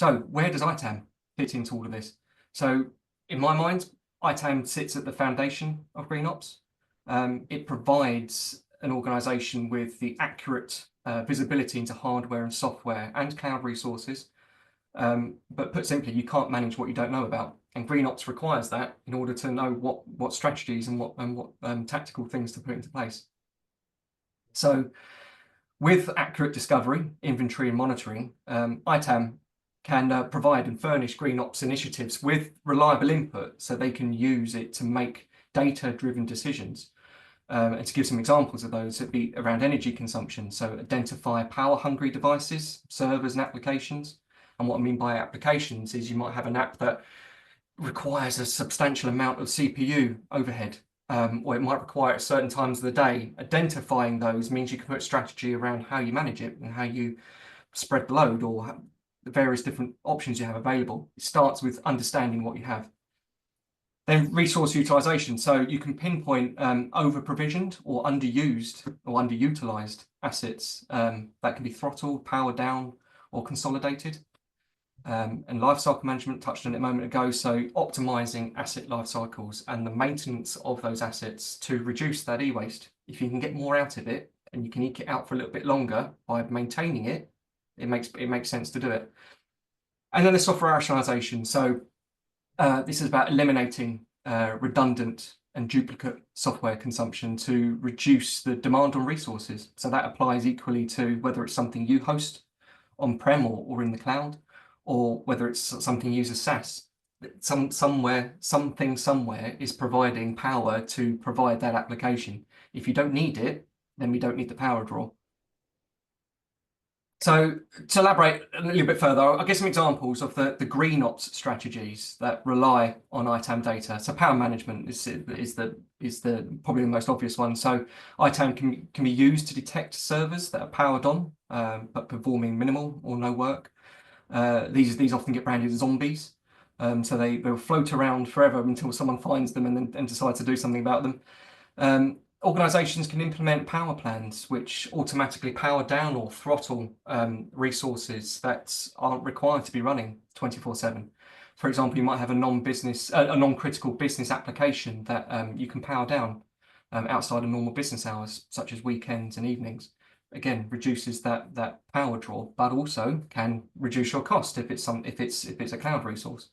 So where does ITAM fit into all of this? So in my mind, ITAM sits at the foundation of GreenOps. It provides an organization with the accurate visibility into hardware and software and cloud resources. But put simply, you can't manage what you don't know about. And GreenOps requires that in order to know what strategies and what tactical things to put into place. So with accurate discovery, inventory and monitoring, ITAM can provide and furnish GreenOps initiatives with reliable input so they can use it to make data-driven decisions. And to give some examples of those, it'd be around energy consumption. So identify power-hungry devices, servers and applications. And what I mean by applications is you might have an app that requires a substantial amount of CPU overhead, or it might require at certain times of the day. Identifying those means you can put a strategy around how you manage it and how you spread the load or the various different options you have available. It starts with understanding what you have. Then resource utilization. So you can pinpoint over-provisioned or underused or underutilized assets that can be throttled, powered down, or consolidated. And lifecycle management, touched on it a moment ago. So optimizing asset life cycles and the maintenance of those assets to reduce that e-waste. If you can get more out of it and you can eke it out for a little bit longer by maintaining it, it makes sense to do it. And then the software rationalization. So this is about eliminating redundant and duplicate software consumption to reduce the demand on resources. So that applies equally to whether it's something you host on-prem or in the cloud, or whether it's something you use as SaaS. Something somewhere is providing power to provide that application. If you don't need it, then we don't need the power draw. So to elaborate a little bit further, I'll give some examples of the GreenOps strategies that rely on ITAM data. So power management is probably the most obvious one. So ITAM can be used to detect servers that are powered on but performing minimal or no work. These often get branded as zombies. So they'll float around forever until someone finds them and decides to do something about them. Organizations can implement power plans which automatically power down or throttle resources that aren't required to be running 24/7. For example, you might have a non-critical business application that you can power down outside of normal business hours, such as weekends and evenings. Again, reduces that power draw, but also can reduce your cost if it's a cloud resource.